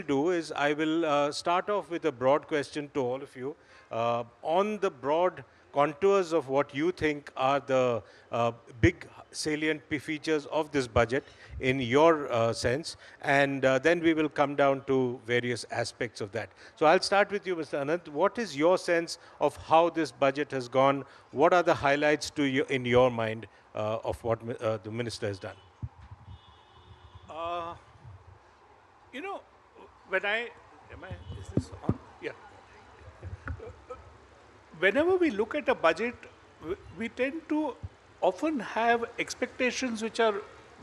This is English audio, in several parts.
do is I will start off with a broad question to all of you on the broad contours of what you think are the big salient features of this budget in your sense, and then we will come down to various aspects of that. So I'll start with you, Mr. Anant. What is your sense of how this budget has gone? What are the highlights to you in your mind of what the minister has done? Uh, you know, when is this on? Yeah. Whenever we look at a budget, we tend to often have expectations which are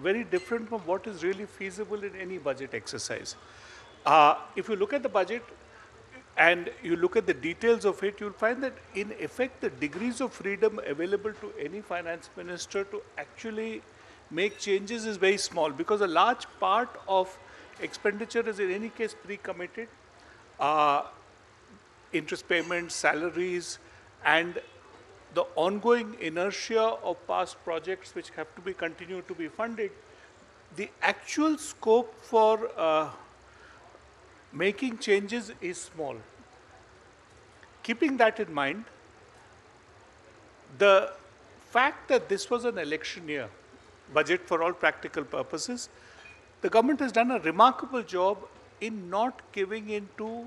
very different from what is really feasible in any budget exercise. If you look at the budget and you look at the details of it, you'll find that in effect the degrees of freedom available to any finance minister to actually make changes is very small, because a large part of expenditure is in any case pre-committed. Interest payments, salaries, and the ongoing inertia of past projects which have to be continued to be funded, the actual scope for making changes is small. Keeping that in mind, the fact that this was an election year, budget for all practical purposes, the government has done a remarkable job in not giving in to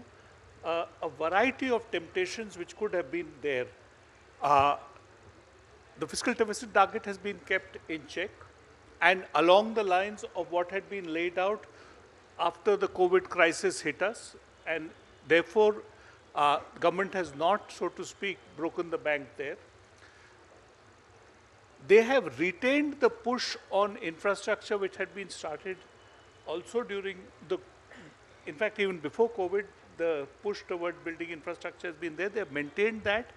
a variety of temptations which could have been there. The fiscal deficit target has been kept in check, and along the lines of what had been laid out after the COVID crisis hit us, and therefore government has not, so to speak, broken the bank there. They have retained the push on infrastructure which had been started also during the, in fact, even before COVID, the push toward building infrastructure has been there. They have maintained that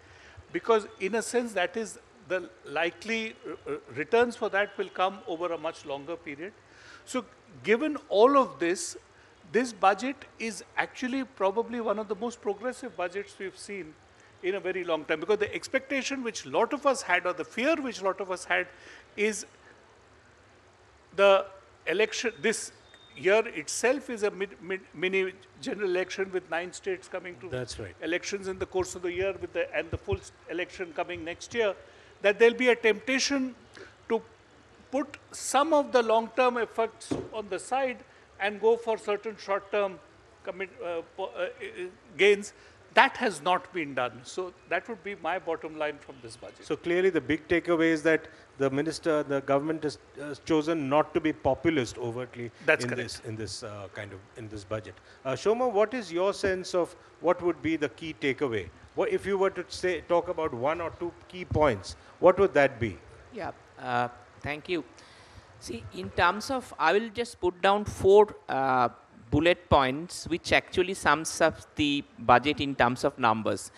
because, in a sense, that is the likely returns for that will come over a much longer period. So, given all of this, this budget is actually probably one of the most progressive budgets we've seen in a very long time, because the expectation which a lot of us had, or the fear which a lot of us had, is the election, this year itself is a mini general election with 9 states coming to That's right. elections in the course of the year, with and the full election coming next year, that there'll be a temptation to put some of the long-term effects on the side and go for certain short-term gains. That has not been done. So that would be my bottom line from this budget. So clearly the big takeaway is that the minister, the government has chosen not to be populist overtly in this budget. Shoma, what is your sense of what would be the key takeaway? What if you were to talk about one or two key points, what would that be? Yeah, thank you. See, in terms of, I will just put down 4 bullet points which actually sums up the budget in terms of numbers.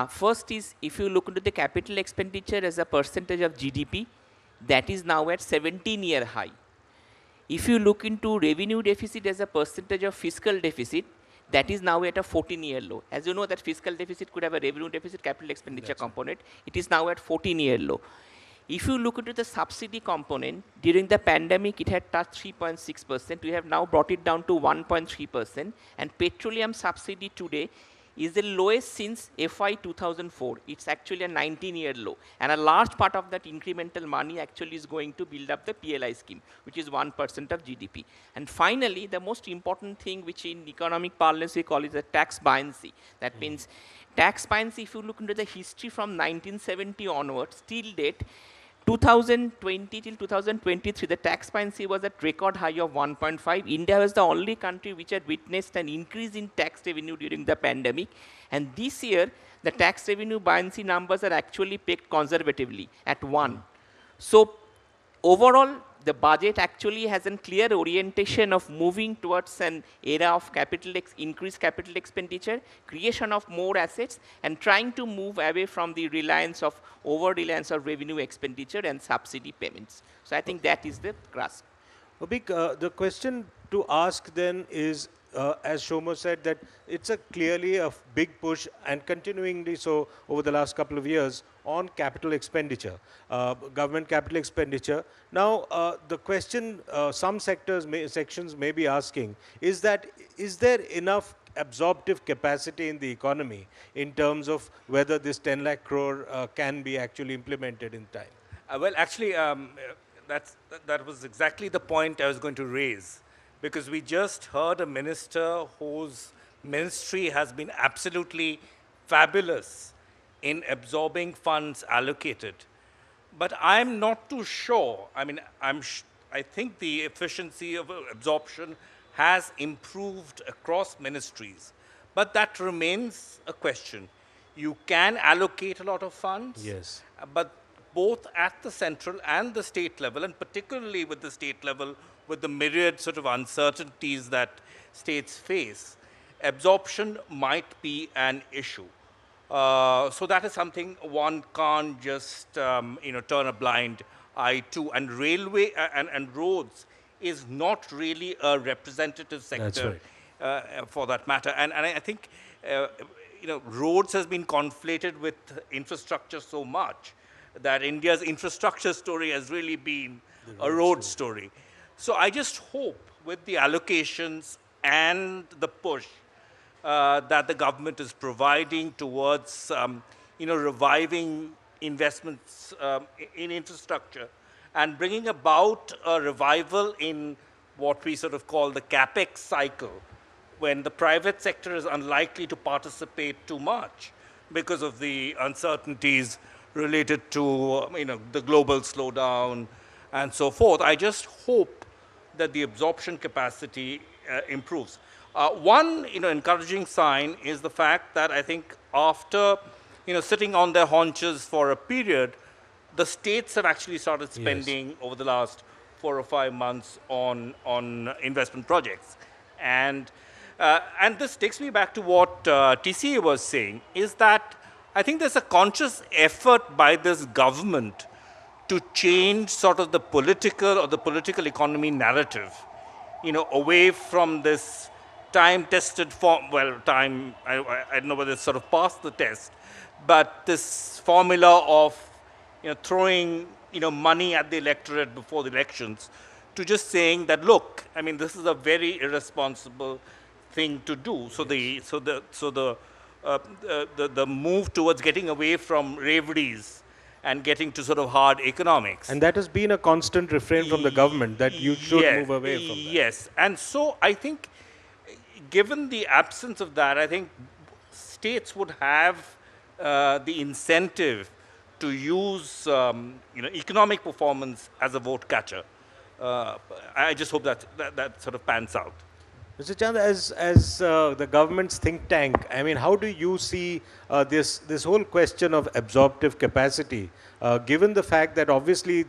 First is, if you look into the capital expenditure as a percentage of GDP, that is now at 17-year high. If you look into revenue deficit as a percentage of fiscal deficit, that is now at a 14-year low. As you know, that fiscal deficit could have a revenue deficit, capital expenditure component. It is now at 14-year low. If you look into the subsidy component, during the pandemic, it had touched 3.6%. We have now brought it down to 1.3%. And petroleum subsidy today is the lowest since FY 2004. It's actually a 19-year low. And a large part of that incremental money actually is going to build up the PLI scheme, which is 1% of GDP. And finally, the most important thing, which in economic parlance we call is a tax buoyancy. That means tax buoyancy, if you look into the history from 1970 onwards, till date, 2020 till 2023, the tax buoyancy was at record high of 1.5. India was the only country which had witnessed an increase in tax revenue during the pandemic. And this year, the tax revenue buoyancy numbers are actually pegged conservatively at 1. So overall, the budget actually has a clear orientation of moving towards an era of increased capital expenditure, creation of more assets, and trying to move away from the over-reliance of revenue expenditure and subsidy payments. So I think that is the grasp. The question to ask then is, as Shoma said, that it's clearly a big push, and continuingly so over the last couple of years, on capital expenditure, government capital expenditure. Now, the question some sections may be asking is that, is there enough absorptive capacity in the economy in terms of whether this 10 lakh crore can be actually implemented in time? Well, actually, that was exactly the point I was going to raise, because we just heard a minister whose ministry has been absolutely fabulous in absorbing funds allocated. But I'm not too sure. I mean, I think the efficiency of absorption has improved across ministries, but that remains a question. You can allocate a lot of funds, Yes. but both at the central and the state level, and particularly with the state level, with the myriad sort of uncertainties that states face, absorption might be an issue. So that is something one can't just turn a blind eye to. And railway and roads is not really a representative That's sector right. for that matter. And I think roads has been conflated with infrastructure so much that India's infrastructure story has really been a road story. So I just hope with the allocations and the push that the government is providing towards, reviving investments in infrastructure and bringing about a revival in what we sort of call the capex cycle, when the private sector is unlikely to participate too much because of the uncertainties related to the global slowdown and so forth. I just hope that the absorption capacity improves. One encouraging sign is the fact that I think after sitting on their haunches for a period, the states have actually started spending over the last 4 or 5 months on investment projects. And this takes me back to what TCA was saying, is that I think there's a conscious effort by this government to change sort of the political or the political economy narrative, away from this time-tested form. Well, I don't know whether it's sort of passed the test, but this formula of throwing money at the electorate before the elections, to just saying that, look, I mean, this is a very irresponsible thing to do. So the move towards getting away from reveries and getting to sort of hard economics. And that has been a constant refrain from the government, that you should move away from that. Yes. And so I think, given the absence of that, I think states would have the incentive to use economic performance as a vote catcher. I just hope that sort of pans out. Mr. Chand, as the government's think tank, I mean, how do you see this whole question of absorptive capacity, given the fact that obviously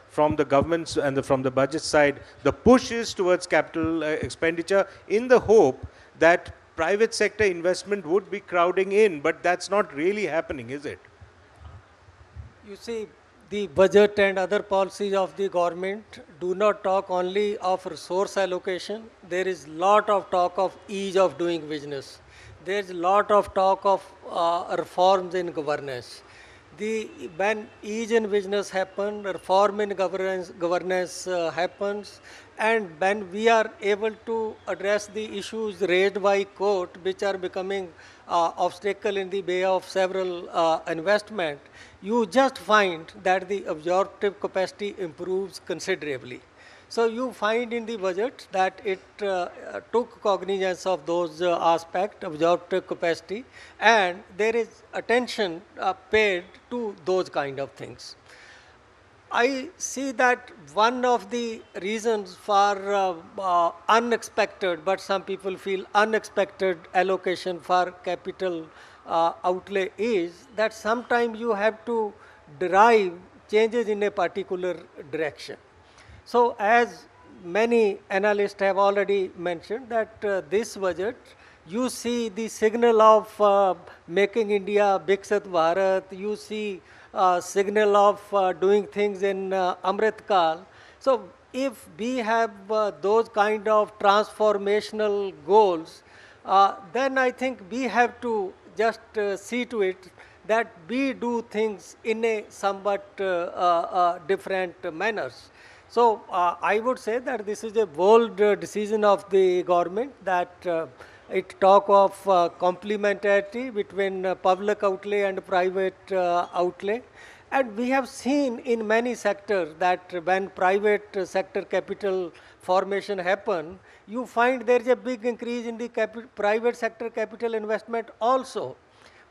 from the government's and from the budget side, the push is towards capital expenditure in the hope that private sector investment would be crowding in, but that's not really happening, is it? You see, the budget and other policies of the government do not talk only of resource allocation. There is lot of talk of ease of doing business. There is lot of talk of reforms in governance. When ease in business happens, reform in governance happens, and when we are able to address the issues raised by court, which are becoming obstacle in the way of several investment, you just find that the absorptive capacity improves considerably. So you find in the budget that it took cognizance of those aspects, absorptive capacity, and there is attention paid to those kind of things. I see that one of the reasons for unexpected, but some people feel unexpected allocation for capital outlay is that sometimes you have to derive changes in a particular direction. So as many analysts have already mentioned that this budget, you see the signal of making India Viksit Bharat, you see signal of doing things in Amrit Kal. So if we have those kind of transformational goals, then I think we have to just see to it that we do things in a somewhat different manners. So I would say that this is a bold decision of the government that it talk of complementarity between public outlay and private outlay. And we have seen in many sectors that when private sector capital formation happen, you find there is a big increase in the private sector capital investment also.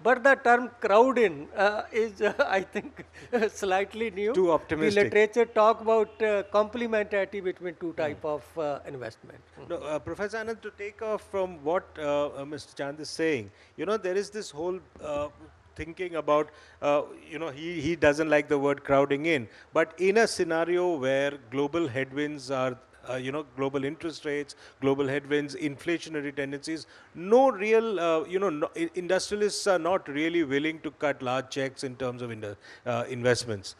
But the term crowd-in is, I think, slightly new. Too The optimistic. literature talk about complementarity between two type of investment. No, Professor Anand, to take off from what Mr. Chand is saying, there is this whole thinking about, he doesn't like the word crowding in, but in a scenario where global headwinds are, global interest rates, global headwinds, inflationary tendencies, no real, no, industrialists are not really willing to cut large checks in terms of investments.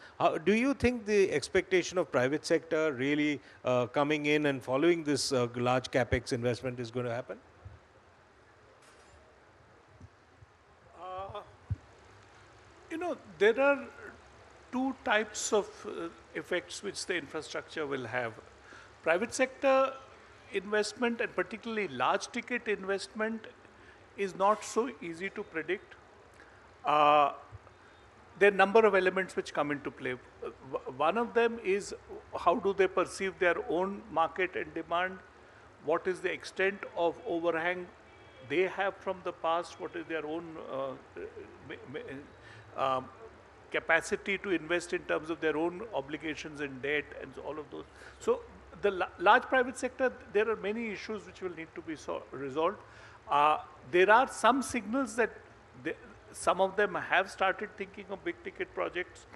Do you think the expectation of private sector really coming in and following this large capex investment is going to happen? There are two types of effects which the infrastructure will have. Private sector investment, and particularly large ticket investment, is not so easy to predict. There are a number of elements which come into play. One of them is how do they perceive their own market and demand? What is the extent of overhang they have from the past? What is their own capacity to invest in terms of their own obligations and debt and all of those? So the large private sector, there are many issues which will need to be resolved. There are some signals that some of them have started thinking of big ticket projects.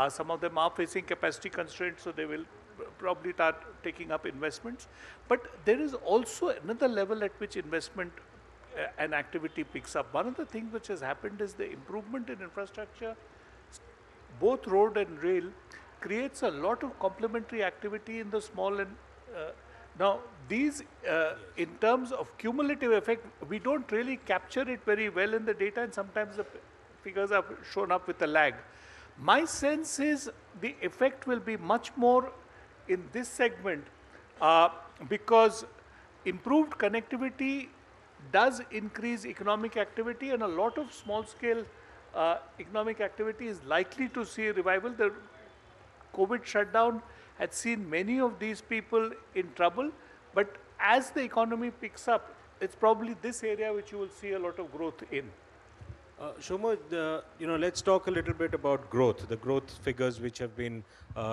Some of them are facing capacity constraints, so they will probably start taking up investments. But there is also another level at which investment and activity picks up. One of the things which has happened is the improvement in infrastructure, both road and rail, creates a lot of complementary activity in the small and now these in terms of cumulative effect, we don't really capture it very well in the data, and sometimes the figures are shown up with a lag. My sense is the effect will be much more in this segment because improved connectivity does increase economic activity, and a lot of small scale economic activity is likely to see a revival. The COVID shutdown had seen many of these people in trouble, but as the economy picks up, it's probably this area which you will see a lot of growth in. Shoma, let's talk a little bit about growth, the growth figures which have been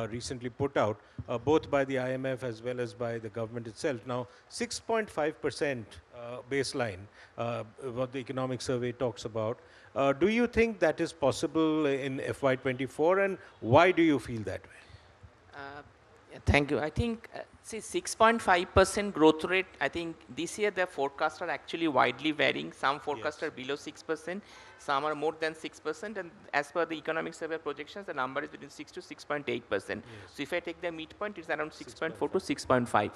recently put out, both by the IMF as well as by the government itself. Now, 6.5% baseline, what the economic survey talks about. Do you think that is possible in FY24, and why do you feel that way? Thank you. I think, see, 6.5% growth rate, I think this year the forecasts are actually widely varying. Some forecasts are below 6%, some are more than 6%, and as per the economic survey projections, the number is between 6 to 6.8%. So if I take the midpoint, it's around 6.4 to 6.5.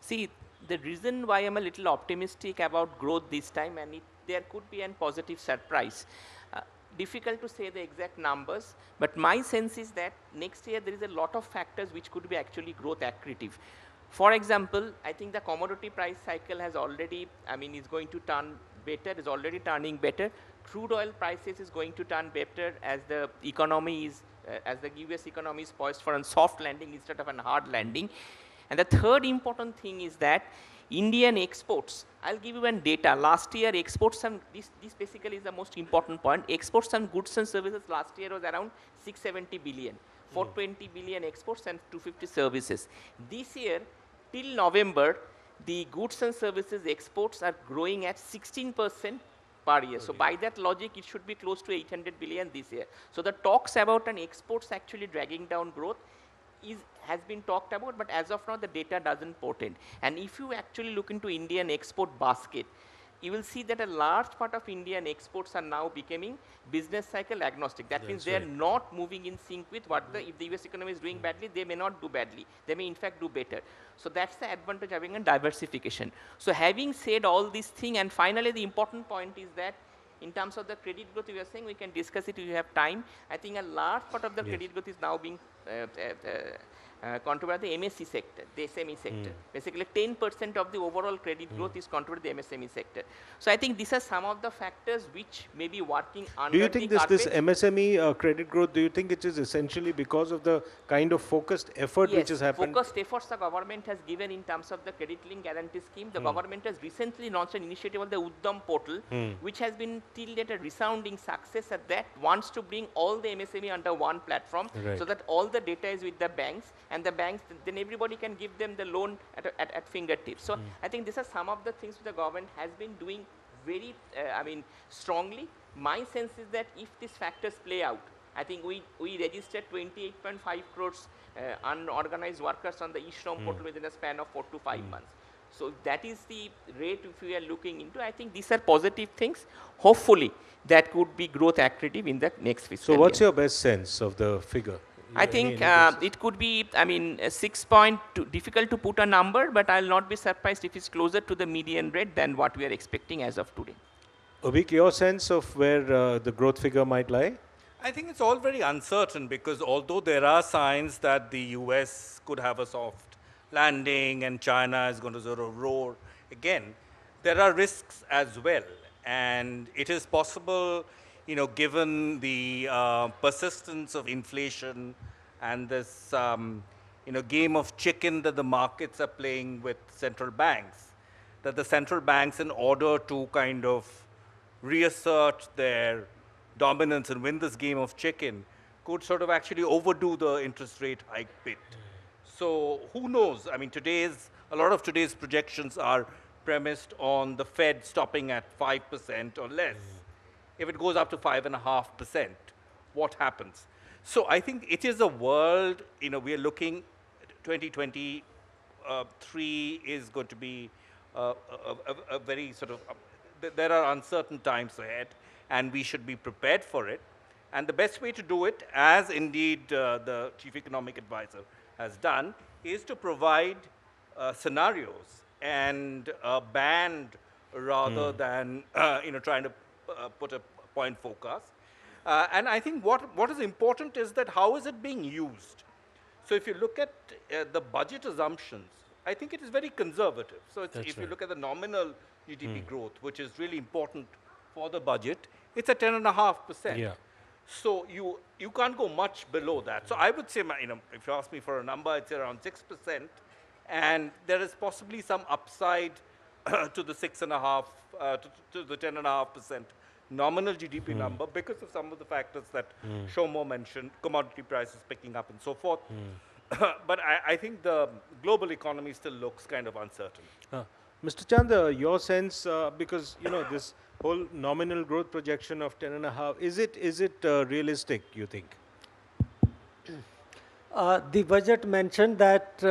See, the reason why I'm a little optimistic about growth this time, and there could be a positive surprise. Difficult to say the exact numbers, but my sense is that next year there is a lot of factors which could be actually growth accretive. For example, I think the commodity price cycle has already, is going to turn better, is already turning better. Crude oil prices is going to turn better as the economy is, as the US economy is poised for a soft landing instead of a hard landing. And the third important thing is that Indian exports, I'll give you one data. Last year, exports, and this basically is the most important point. Exports and goods and services last year was around 670 billion, 420 billion exports and 250 services. This year, till November, the goods and services exports are growing at 16% per year. So by that logic, it should be close to 800 billion this year. So the talks about an exports actually dragging down growth has been talked about, but as of now the data doesn't portend. And if you actually look into Indian export basket, you will see that a large part of Indian exports are now becoming business cycle agnostic. That means they are not moving in sync with what if the US economy is doing badly, they may not do badly. They may in fact do better. So that's the advantage of having a diversification. So having said all these things, and finally the important point is that In terms of the credit growth, we are saying we can discuss it if you have time. I think a large part of the credit growth is now being contributed by the MSE sector, the SME sector. Basically, 10% of the overall credit growth is contributed by the MSME sector. So I think these are some of the factors which may be working under Do you the think carpet. this MSME credit growth, do you think it is essentially because of the kind of focused effort which has happened? Focused efforts the government has given in terms of the credit link guarantee scheme. The government has recently launched an initiative of the Uddam portal, which has been till date a resounding success, and that wants to bring all the MSME under one platform, so that all the data is with the banks, and the banks, then everybody can give them the loan at fingertips. So I think these are some of the things the government has been doing very, strongly. My sense is that if these factors play out, I think we registered 28.5 crores unorganized workers on the e-Shrom portal within a span of 4 to 5 months. So that is the rate if we are looking into. I think these are positive things. Hopefully, that could be growth accretive in the next fiscal year. So what's your best sense of the figure? I think it could be, 6.2, difficult to put a number, but I'll not be surprised if it's closer to the median rate than what we are expecting as of today. Obik, your sense of where the growth figure might lie? I think it's all very uncertain because although there are signs that the US could have a soft landing and China is going to sort of roar again, there are risks as well. And it is possible, given the persistence of inflation and this, game of chicken that the markets are playing with central banks, that the central banks, in order to kind of reassert their dominance and win this game of chicken, could sort of actually overdo the interest rate hike bit. So who knows? I mean, a lot of today's projections are premised on the Fed stopping at 5% or less. If it goes up to 5.5%, what happens? So I think it is a world, we are looking, 2023 is going to be a very sort of, there are uncertain times ahead, and we should be prepared for it. And the best way to do it, as indeed the Chief Economic Advisor has done, is to provide scenarios and a band rather than trying to put a point forecast. And I think what is important is that how is it being used? So if you look at the budget assumptions, I think it is very conservative. So if you look at the nominal GDP growth, which is really important for the budget, it's at 10.5%. Yeah. So you can't go much below that. So I would say, if you ask me for a number, it's around 6%, and there is possibly some upside to the 6.5, to the 10.5% nominal GDP number because of some of the factors that Soumy mentioned, commodity prices picking up and so forth. But I think the global economy still looks kind of uncertain. Mr. Chanda, your sense, because this whole nominal growth projection of 10.5, is it realistic, you think? The budget mentioned that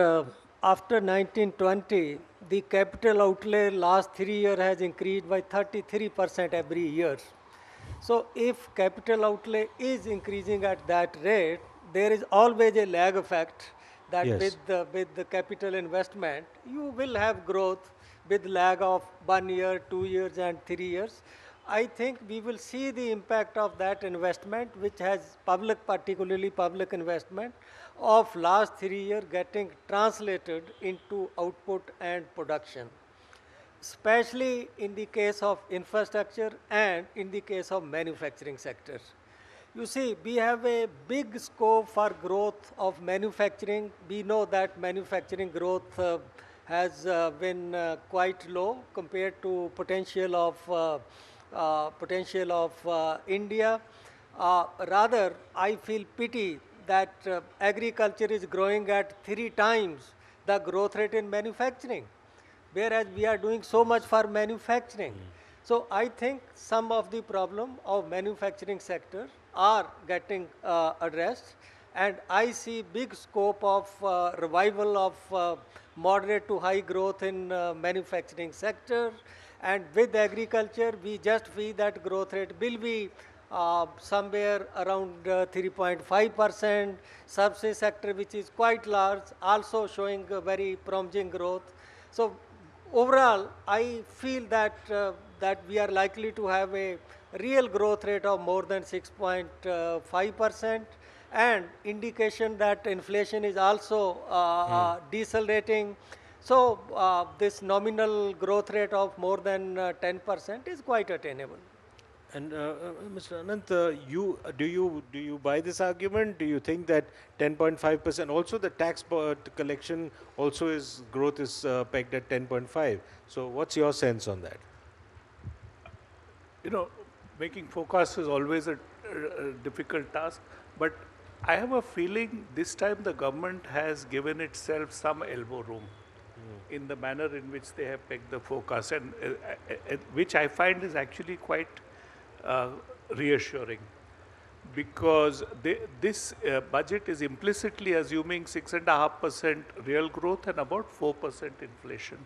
after 1920, the capital outlay last 3 years has increased by 33% every year. So if capital outlay is increasing at that rate, there is always a lag effect that Yes. with the capital investment, you will have growth with lag of 1 year, 2 years, and 3 years. I think we will see the impact of that investment, which has particularly public investment, of last 3 years getting translated into output and production, especially in the case of infrastructure and in the case of manufacturing sector. You see, we have a big scope for growth of manufacturing. We know that manufacturing growth has been quite low compared to potential of India. Rather, I feel pity that agriculture is growing at 3 times the growth rate in manufacturing, whereas we are doing so much for manufacturing. So I think some of the problem of manufacturing sector are getting addressed, and I see big scope of revival of moderate to high growth in manufacturing sector. And with agriculture, we just feel that growth rate will be somewhere around 3.5%. Services sector, which is quite large, also showing a very promising growth. So overall, I feel that that we are likely to have a real growth rate of more than 6.5%, and indication that inflation is also decelerating. So this nominal growth rate of more than 10% is quite attainable. And Mr. Anant, do you buy this argument? Do you think that 10.5% also the tax collection also is growth is pegged at 10.5? So what's your sense on that? You know, making forecasts is always a difficult task, but I have a feeling this time the government has given itself some elbow room in the manner in which they have pegged the forecast, and which I find is actually quite reassuring, because this budget is implicitly assuming 6.5% real growth and about 4% inflation.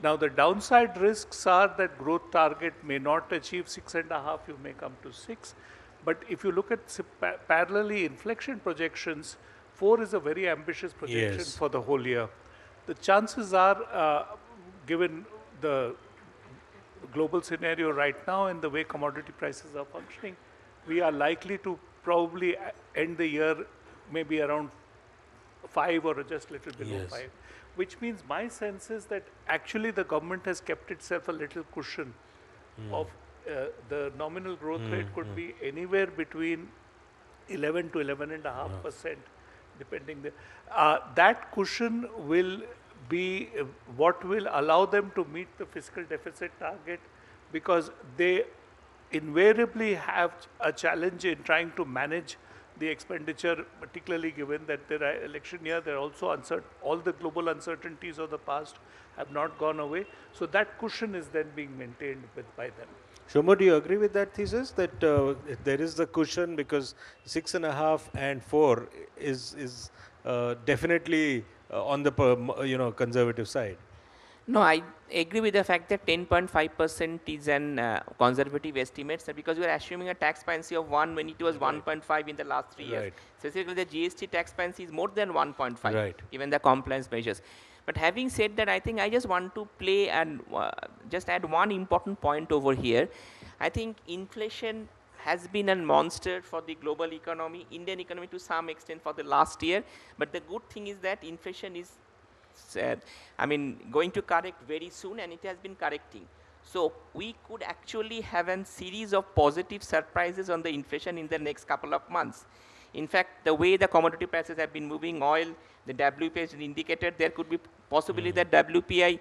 Now the downside risks are that growth target may not achieve 6.5, you may come to 6. But if you look at parallelly inflation projections, 4 is a very ambitious projection Yes. for the whole year. The chances are, given the global scenario right now and the way commodity prices are functioning, we are likely to probably end the year maybe around 5 or just a little below Yes. 5. Which means my sense is that actually the government has kept itself a little cushion of the nominal growth rate could be anywhere between 11 to 11.5%, depending. That cushion will be what will allow them to meet the fiscal deficit target, because they invariably have a challenge in trying to manage the expenditure, particularly given that there are election year, there are also all the global uncertainties of the past have not gone away. So that cushion is then being maintained by them. Shomo, do you agree with that thesis that there is the cushion because 6.5 and 4 is definitely on the conservative side? No, I agree with the fact that 10.5% is an conservative estimate, sir, because we are assuming a tax parency of 1 when it was 1.5 in the last 3 years. Right. Specifically, the GST tax parency is more than 1.5, Right. given the compliance measures. But having said that, I think I just want to play and just add one important point over here. I think inflation has been a monster for the global economy, Indian economy to some extent for the last year. But the good thing is that inflation is going to correct very soon, and it has been correcting. So we could actually have a series of positive surprises on the inflation in the next couple of months. In fact, the way the commodity prices have been moving, oil, the WPI has indicated there could be possibly that WPI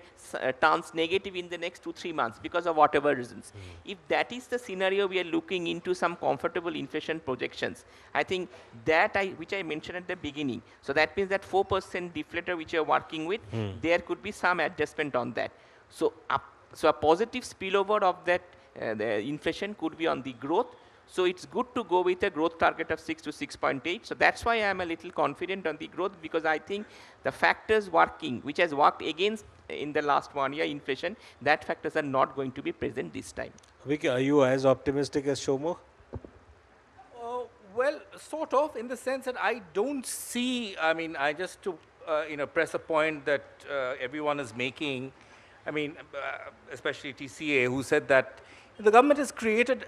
turns negative in the next 2-3 months because of whatever reasons. If that is the scenario, we are looking into some comfortable inflation projections. I think that which I mentioned at the beginning. So that means that 4% deflator which you are working with, there could be some adjustment on that. So a positive spillover of that the inflation could be on the growth. So it's good to go with a growth target of 6 to 6.8. So that's why I'm a little confident on the growth, because I think the factors working, which has worked against in the last 1 year inflation, that factors are not going to be present this time. Vicky, are you as optimistic as Shomo? Well, sort of, in the sense that I don't see, I just to press a point that everyone is making, especially TCA, who said that the government has created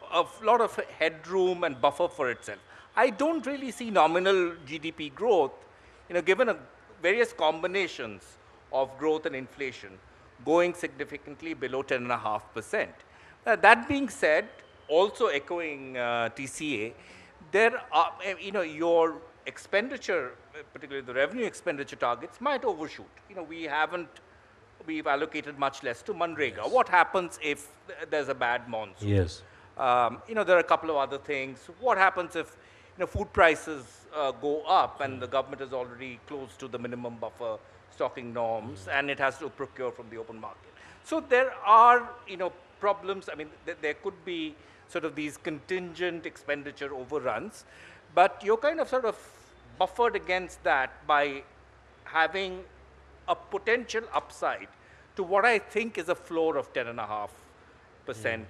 a lot of headroom and buffer for itself. I don't really see nominal GDP growth, given various combinations of growth and inflation going significantly below 10.5%. That being said, also echoing TCA, there are, your expenditure, particularly the revenue expenditure targets, might overshoot. We've allocated much less to Manrega. Yes. What happens if there's a bad monsoon? Yes. There are a couple of other things. What happens if food prices go up and the government is already close to the minimum buffer stocking norms and it has to procure from the open market? So there are problems. There could be sort of these contingent expenditure overruns, but you're kind of sort of buffered against that by having a potential upside to what I think is a floor of 10.5%.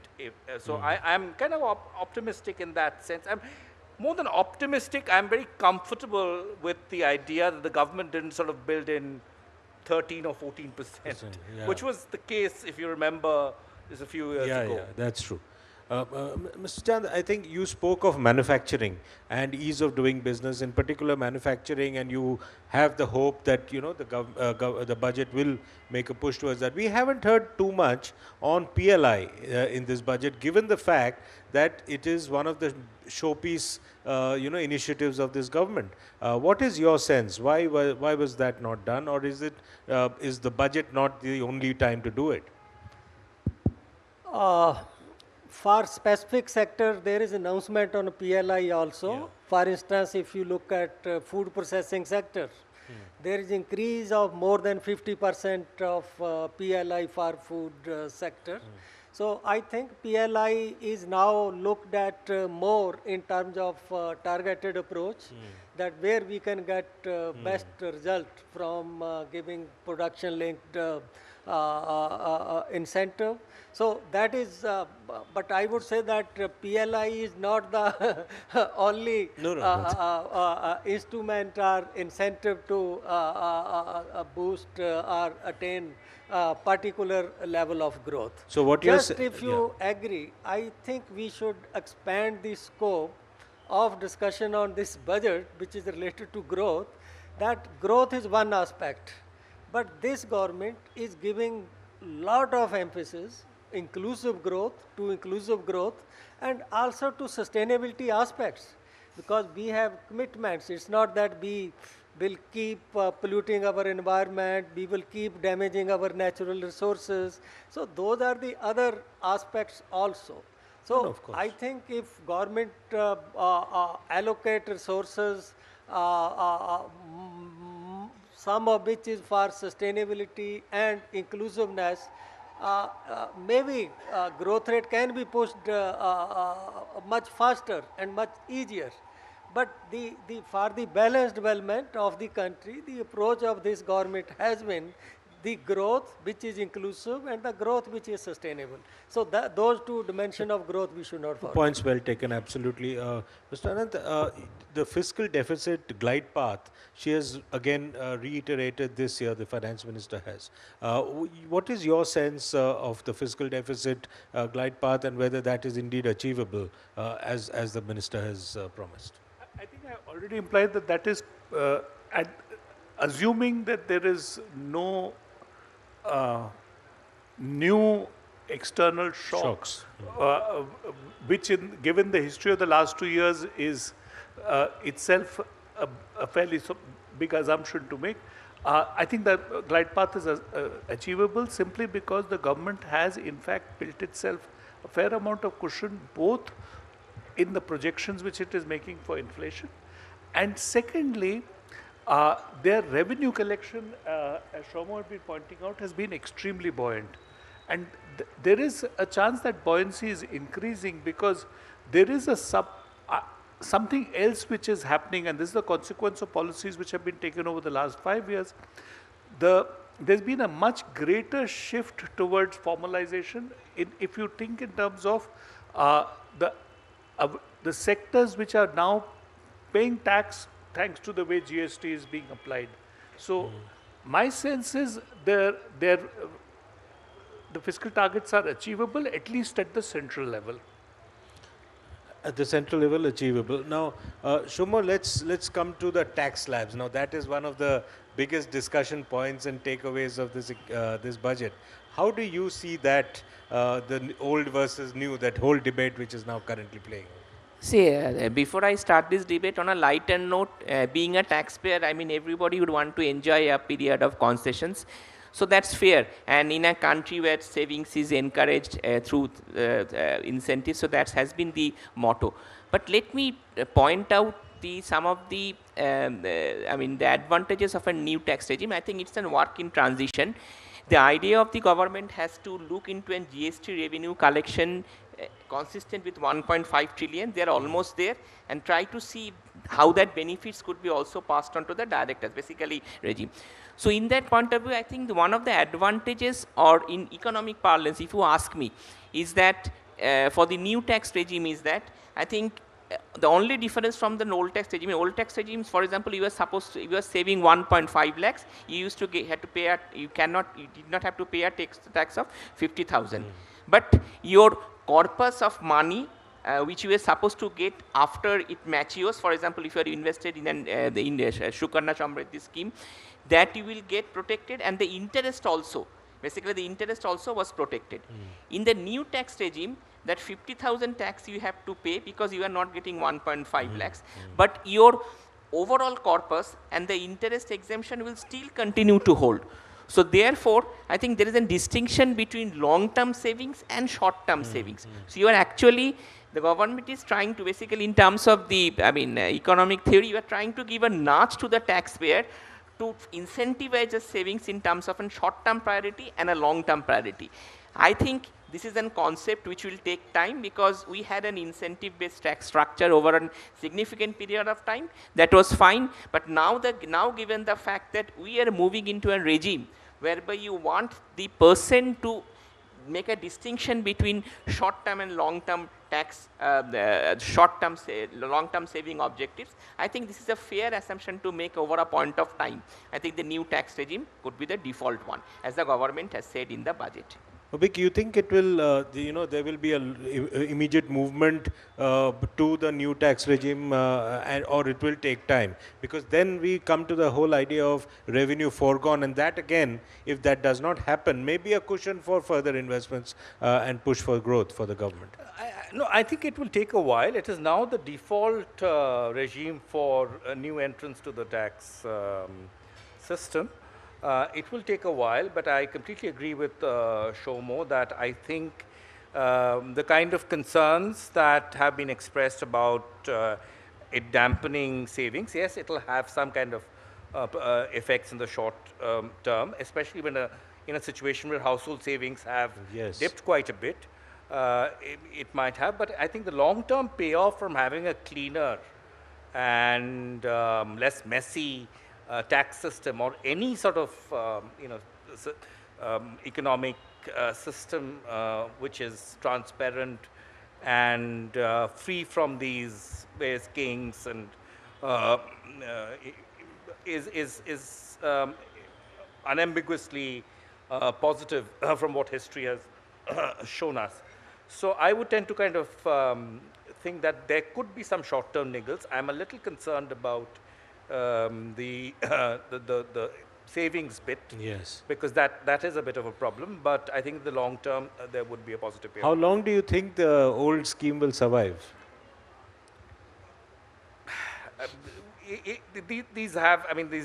So I'm kind of optimistic in that sense. I'm more than optimistic, I'm very comfortable with the idea that the government didn't sort of build in 13 or 14%, which was the case, if you remember, just a few years ago. Yeah, that's true. Mr. Chand, I think you spoke of manufacturing and ease of doing business, in particular manufacturing, and you have the hope that the budget will make a push towards that. We haven't heard too much on PLI in this budget, given the fact that it is one of the showpiece initiatives of this government. What is your sense? Why was that not done, or is the budget not the only time to do it? For specific sector, there is announcement on PLI also. Yeah. For instance, if you look at food processing sector, there is increase of more than 50% of PLI for food sector. So I think PLI is now looked at more in terms of targeted approach, that where we can get best result from giving production linked incentive. So that is, but I would say that PLI is not the only instrument or incentive to boost or attain particular level of growth. So what you're Just if you agree, I think we should expand the scope of discussion on this budget, which is related to growth. That growth is one aspect, but this government is giving lot of emphasis inclusive growth, and also to sustainability aspects, because we have commitments. It's not that we will keep polluting our environment, we will keep damaging our natural resources. So those are the other aspects also. So I think if government allocate resources, some of which is for sustainability and inclusiveness, maybe growth rate can be pushed much faster and much easier. But for the balanced development of the country, the approach of this government has been the growth which is inclusive and the growth which is sustainable. So those two dimensions of growth we should not forget. Points well taken, absolutely. Mr. Anand, the fiscal deficit glide path, she has again reiterated this year, the Finance Minister has. What is your sense of the fiscal deficit glide path, and whether that is indeed achievable as the Minister has promised? I think I already implied that that is, assuming that there is no new external shocks, which given the history of the last 2 years is itself a fairly big assumption to make. I think that glide path is achievable simply because the government has in fact built itself a fair amount of cushion, both in the projections which it is making for inflation, and secondly, their revenue collection, as Soumy had been pointing out, has been extremely buoyant. And there is a chance that buoyancy is increasing because there is something else which is happening, and this is the consequence of policies which have been taken over the last 5 years. There's been a much greater shift towards formalization. If you think in terms of the sectors which are now paying tax thanks to the way GST is being applied. So my sense is the fiscal targets are achievable, at least at the central level. At the central level, achievable. Now, Soumy, let's come to the tax slabs. Now, that is one of the biggest discussion points and takeaways of this budget. How do you see that, the old versus new, that whole debate which is now currently playing? See, before I start this debate, on a lighter note, being a taxpayer, I mean, everybody would want to enjoy a period of concessions. So that's fair. And in a country where savings is encouraged through incentives, so that has been the motto. But let me point out some of the advantages of a new tax regime. I think it's a work in transition. The idea of the government has to look into a GST revenue collection consistent with 1.5 trillion, they are almost there, and try to see how that benefits could be also passed on to the directors, basically regime. So in that point of view, I think one of the advantages, or in economic parlance, if you ask me, is that for the new tax regime is that I think the only difference from the old tax regimes, for example, you were saving 1.5 lakhs, you used to had to pay you did not have to pay a tax of 50,000. But your corpus of money which you are supposed to get after it matures. For example, if you are invested in the Shukarna Samriddhi scheme, that you will get protected, and the interest also. Basically, the interest also was protected. In the new tax regime, that 50,000 tax you have to pay because you are not getting 1.5 lakhs, but your overall corpus and the interest exemption will still continue to hold. So therefore, I think there is a distinction between long-term savings and short-term savings. So you are actually, the government is trying to basically, in terms of the, economic theory, you are trying to give a nudge to the taxpayer to incentivize the savings in terms of a short-term priority and a long-term priority. I think this is a concept which will take time, because we had an incentive-based tax structure over a significant period of time. That was fine, but now given the fact that we are moving into a regime whereby you want the person to make a distinction between short-term and long-term tax, long-term saving objectives, I think this is a fair assumption to make over a point of time. I think the new tax regime could be the default one, as the government has said in the budget. Vic, you think it will, there will be an immediate movement to the new tax regime, or it will take time? Because then we come to the whole idea of revenue foregone, and that again, if that does not happen, may be a cushion for further investments and push for growth for the government. No, I think it will take a while. It is now the default regime for new entrants to the tax system. It will take a while, but I completely agree with Shomo that I think the kind of concerns that have been expressed about it dampening savings, yes, it will have some kind of effects in the short term, especially when in a situation where household savings have dipped quite a bit. It might have, but I think the long-term payoff from having a cleaner and less messy tax system, or any sort of economic system which is transparent and free from these various kinks, and is unambiguously positive from what history has shown us. So I would tend to kind of think that there could be some short-term niggles. I'm a little concerned about the savings bit, because that is a bit of a problem. But I think in the long term there would be a positive payoff. How long do you think the old scheme will survive? These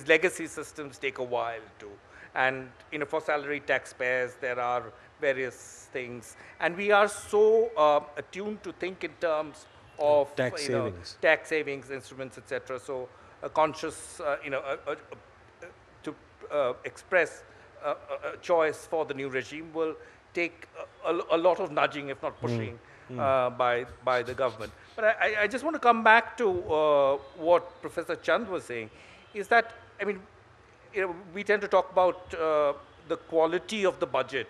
legacy systems take a while to, and for salaried taxpayers there are various things, and we are so attuned to think in terms of tax savings instruments, etc. So a conscious, to express a choice for the new regime will take a lot of nudging, if not pushing, by the government. But I just want to come back to what Professor Chand was saying, is that, we tend to talk about the quality of the budget,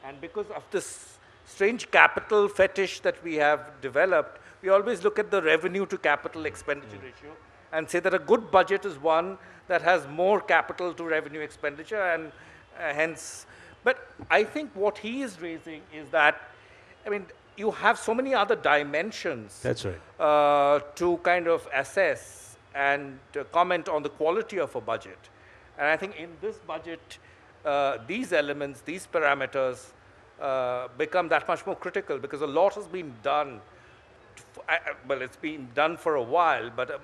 and because of this strange capital fetish that we have developed, we always look at the revenue to capital expenditure ratio and say that a good budget is one that has more capital to revenue expenditure, and hence, but I think what he is raising is that, you have so many other dimensions. That's right. To kind of assess and comment on the quality of a budget. And I think in this budget, these elements, these parameters become that much more critical, because a lot has been done. Well, it's been done for a while, but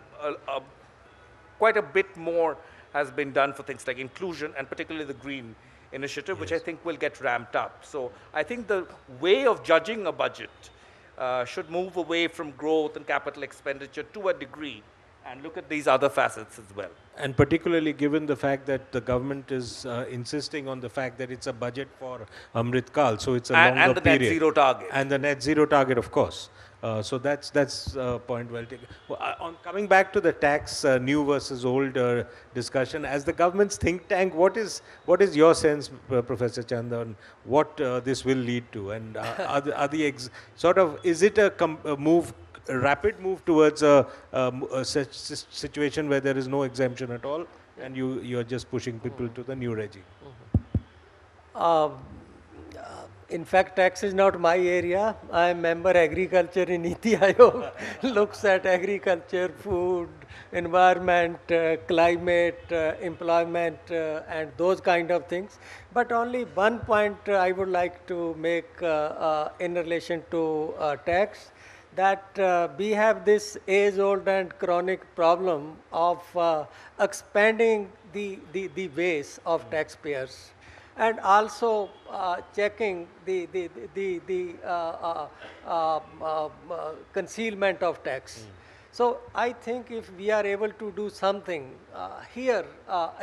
quite a bit more has been done for things like inclusion, and particularly the green initiative, which I think will get ramped up. So I think the way of judging a budget should move away from growth and capital expenditure to a degree, and look at these other facets as well. And particularly given the fact that the government is insisting on the fact that it's a budget for Amrit Kal, so it's a longer period. And the net zero target. And the net zero target, of course. So that's a point well taken. Well, on coming back to the tax new versus old discussion, as the government's think tank, what is your sense, Professor Chand, on what this will lead to? And is it a rapid move towards a situation where there is no exemption at all, and you're just pushing people to the new regime? In fact, tax is not my area. I am member agriculture in Niti Aayog. Looks at agriculture, food, environment, climate, employment, and those kind of things. But only one point I would like to make in relation to tax, that we have this age-old and chronic problem of expanding the base of taxpayers, and also checking the concealment of tax. So I think if we are able to do something here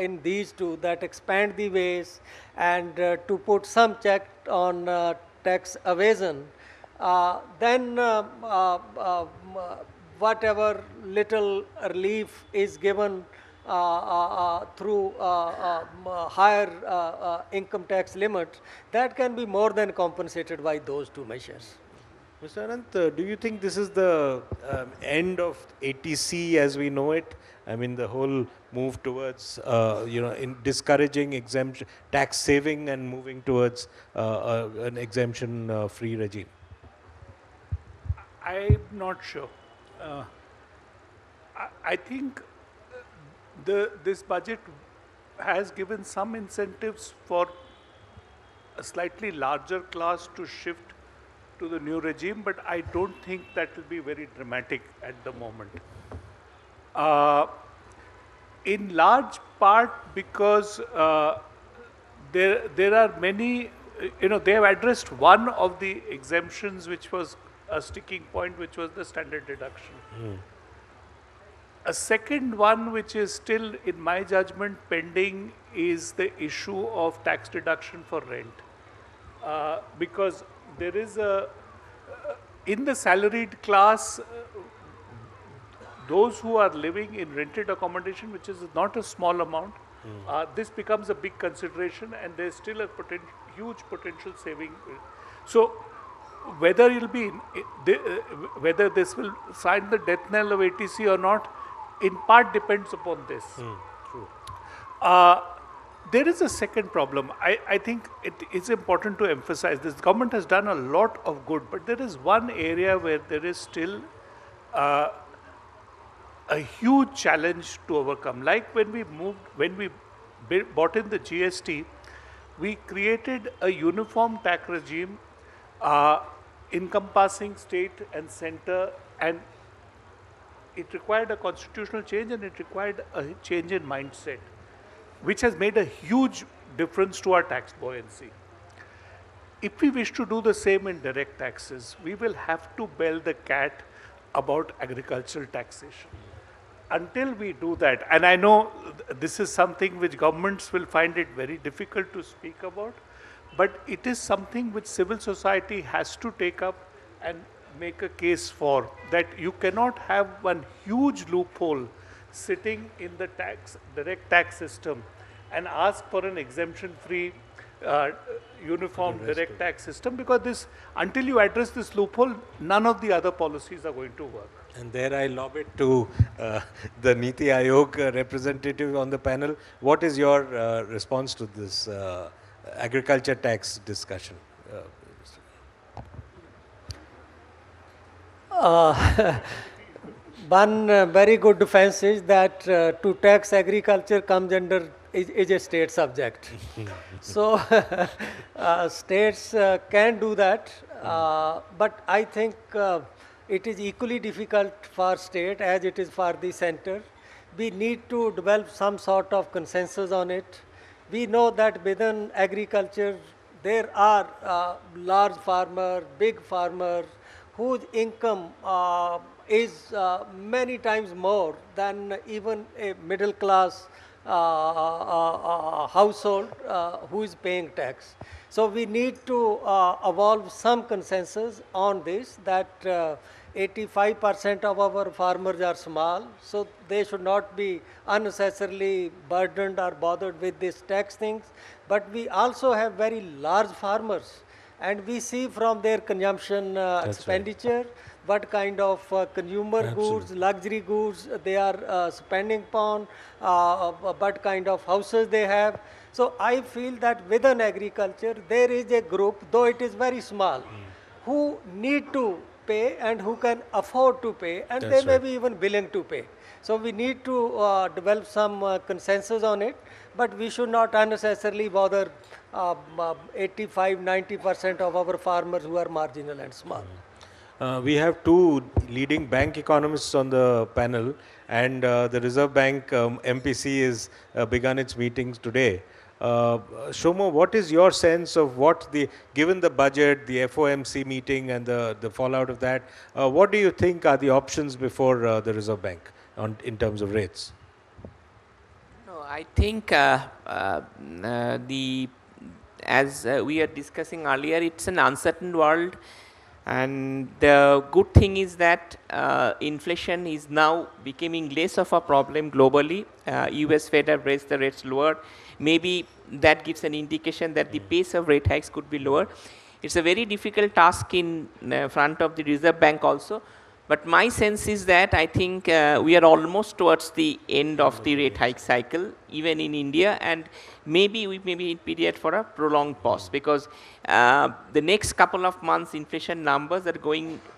in these two, that expand the ways and to put some check on tax evasion, then whatever little relief is given through higher income tax limit, that can be more than compensated by those two measures. Mr. Anant, do you think this is the end of ATC as we know it? I mean, the whole move towards, in discouraging exemption, tax saving and moving towards an exemption-free regime? I'm not sure. I think this budget has given some incentives for a slightly larger class to shift to the new regime, but I don't think that will be very dramatic at the moment. In large part because there are many, they have addressed one of the exemptions which was a sticking point, which was the standard deduction. A second one, which is still, in my judgment, pending, is the issue of tax deduction for rent. Because there is in the salaried class, those who are living in rented accommodation, which is not a small amount, this becomes a big consideration, and there's still a huge potential saving. So, whether you'll be whether this will sign the death knell of ATC or not, in part depends upon this. True. There is a second problem. I think it is important to emphasize this. The government has done a lot of good, but there is one area where there is still a huge challenge to overcome. Like when we bought in the GST, we created a uniform tax regime encompassing state and center, and it required a constitutional change and it required a change in mindset, which has made a huge difference to our tax buoyancy. If we wish to do the same in direct taxes, we will have to bell the cat about agricultural taxation. Until we do that, and I know this is something which governments will find it very difficult to speak about, but it is something which civil society has to take up and make a case for, that you cannot have one huge loophole sitting in the direct tax system and ask for an exemption-free uniform direct tax system, because until you address this loophole, none of the other policies are going to work. And there I lob it to the Niti Aayog representative on the panel. What is your response to this agriculture tax discussion? One very good defense is that to tax agriculture comes under is a state subject. So states can do that, but I think it is equally difficult for state as it is for the center. We need to develop some sort of consensus on it. We know that within agriculture there are large farmers, big farmers, whose income is many times more than even a middle class household who is paying tax. So we need to evolve some consensus on this, that 85% of our farmers are small, so they should not be unnecessarily burdened or bothered with these tax things. But we also have very large farmers, and we see from their consumption expenditure what kind of consumer goods, luxury goods they are spending upon, what kind of houses they have. So I feel that within agriculture, there is a group, though it is very small, who need to pay and who can afford to pay, and That's they may right. be even willing to pay. So we need to develop some consensus on it, but we should not unnecessarily bother 85-90% of our farmers who are marginal and small. We have two leading bank economists on the panel, and the Reserve Bank MPC has begun its meetings today. Shomo, what is your sense of given the budget, the FOMC meeting, and the fallout of that, what do you think are the options before the Reserve Bank in terms of rates? No, I think as we are discussing earlier, it's an uncertain world, and the good thing is that inflation is now becoming less of a problem globally. US Fed have raised the rates lower. Maybe that gives an indication that the pace of rate hikes could be lower. It's a very difficult task in front of the Reserve Bank also. But my sense is that I think we are almost towards the end of the rate hike cycle, even in India, and maybe we may be in period for a prolonged pause, because the next couple of months inflation numbers are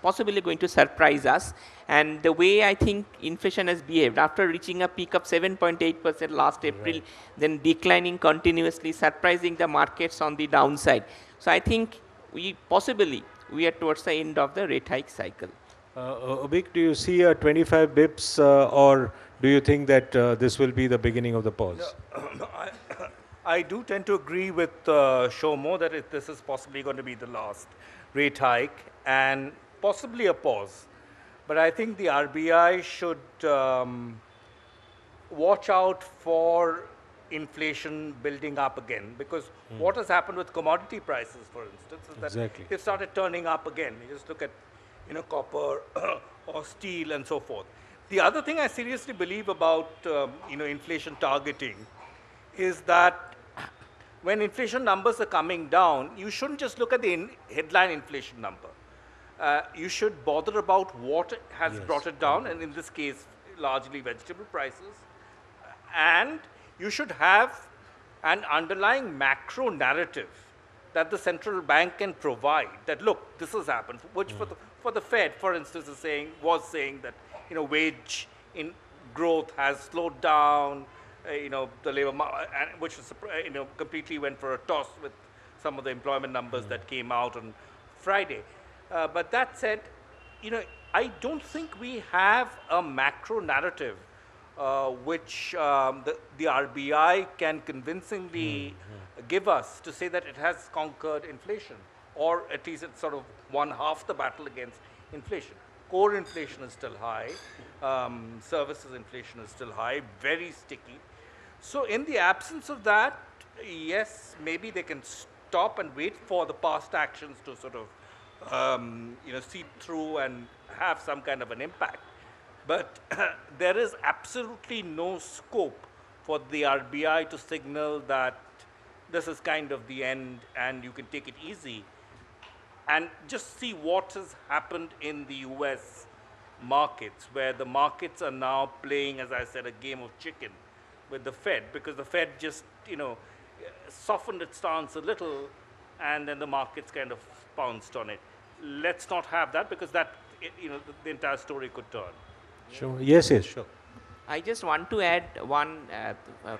possibly going to surprise us. And the way I think inflation has behaved, after reaching a peak of 7.8% last April, then declining continuously, surprising the markets on the downside. So I think we are towards the end of the rate hike cycle. Abik, do you see a 25 bips or do you think that this will be the beginning of the pause? I do tend to agree with Shomo that this is possibly going to be the last rate hike and possibly a pause. But I think the RBI should watch out for inflation building up again, because what has happened with commodity prices, for instance, is that Exactly. they've started turning up again. You just look at copper or steel and so forth. The other thing I seriously believe about inflation targeting is that when inflation numbers are coming down, you shouldn't just look at the headline inflation number. You should bother about what has brought it down, and in this case, largely vegetable prices. And you should have an underlying macro narrative that the central bank can provide, that look, this has happened, which for the Fed, for instance, was saying that wage in growth has slowed down, the labor which was, completely went for a toss with some of the employment numbers that came out on Friday. But that said, I don't think we have a macro narrative which the RBI can convincingly give us to say that it has conquered inflation, or at least it's sort of won half the battle against inflation. Core inflation is still high, services inflation is still high, very sticky. So in the absence of that, yes, maybe they can stop and wait for the past actions to sort of seep through and have some kind of an impact. But there is absolutely no scope for the RBI to signal that this is kind of the end and you can take it easy. And just see what has happened in the US markets, where the markets are now playing, as I said, a game of chicken with the Fed, because the Fed just, softened its stance a little, and then the markets kind of pounced on it. Let's not have that, because that, the entire story could turn. Sure. Yes, sure. I just want to add one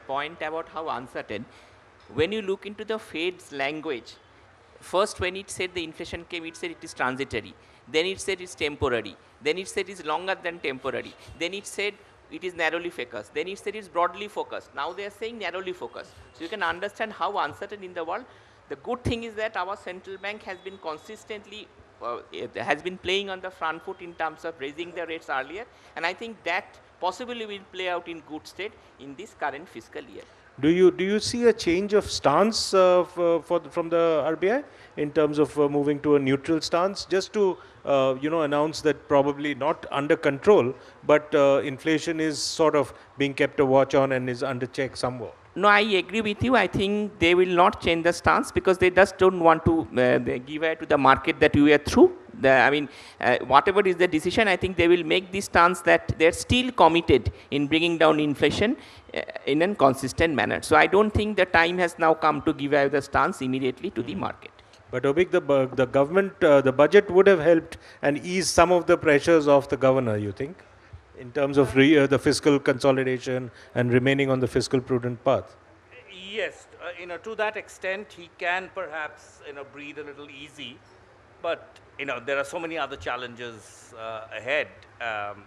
point about how uncertain. When you look into the Fed's language, first when it said the inflation came, it said it is transitory. Then it said it's temporary. Then it said it's longer than temporary. Then it said it is narrowly focused. Then it said it's broadly focused. Now they are saying narrowly focused. So you can understand how uncertain in the world. The good thing is that our central bank has been consistently has been playing on the front foot in terms of raising the rates earlier, and I think that possibly will play out in good state in this current fiscal year. Do you see a change of stance from the RBI in terms of moving to a neutral stance, just to announce that probably not under control, but inflation is sort of being kept a watch on and is under check somewhat? No, I agree with you. I think they will not change the stance, because they just don't want to give it to the market that we are through. whatever is the decision, I think they will make the stance that they're still committed in bringing down inflation in a consistent manner. So I don't think the time has now come to give out the stance immediately to the market. But Obik, the government, the budget would have helped and eased some of the pressures of the governor, you think, in terms of the fiscal consolidation and remaining on the fiscal prudent path? Yes, to that extent, he can perhaps, breathe a little easy. But, there are so many other challenges ahead.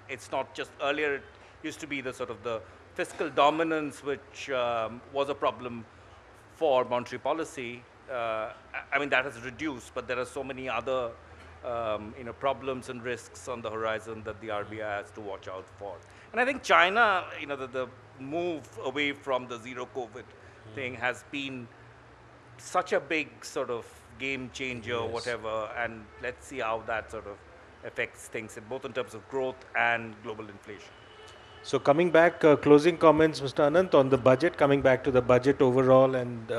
It's not just earlier, it used to be the sort of the fiscal dominance, which was a problem for monetary policy. That has reduced, but there are so many other, problems and risks on the horizon that the RBI has to watch out for. And I think China, the move away from the zero COVID thing has been such a big sort of game changer, Yes. whatever, and let's see how that sort of affects things, both in terms of growth and global inflation. So coming back, closing comments, Mr. Anant, on the budget, coming back to the budget overall and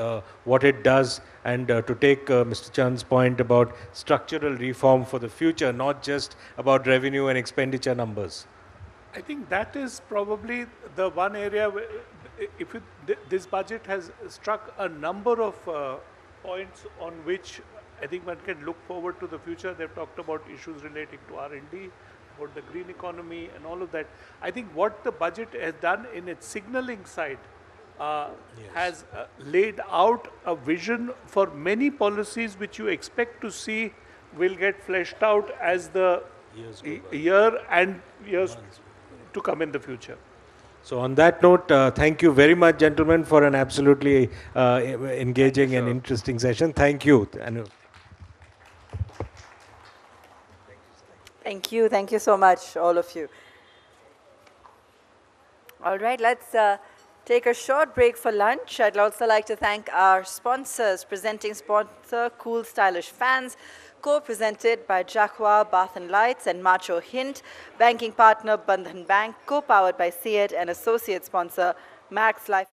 what it does, and to take Mr. Chand's point about structural reform for the future, not just about revenue and expenditure numbers. I think that is probably the one area where, this budget has struck a number of points on which I think one can look forward to the future. They've talked about issues relating to R&D, about the green economy and all of that. I think what the budget has done in its signaling side has laid out a vision for many policies which you expect to see will get fleshed out as the year and years to come in the future. So on that note, thank you very much, gentlemen, for an absolutely engaging and interesting session. Thank you. Thank you. Thank you so much, all of you. All right, let's take a short break for lunch. I'd also like to thank our sponsors, presenting sponsor, Cool Stylish Fans, co-presented by Jaguar Bath and Lights and Macho Hint, banking partner Bandhan Bank, co-powered by SEAT, and associate sponsor Max Life.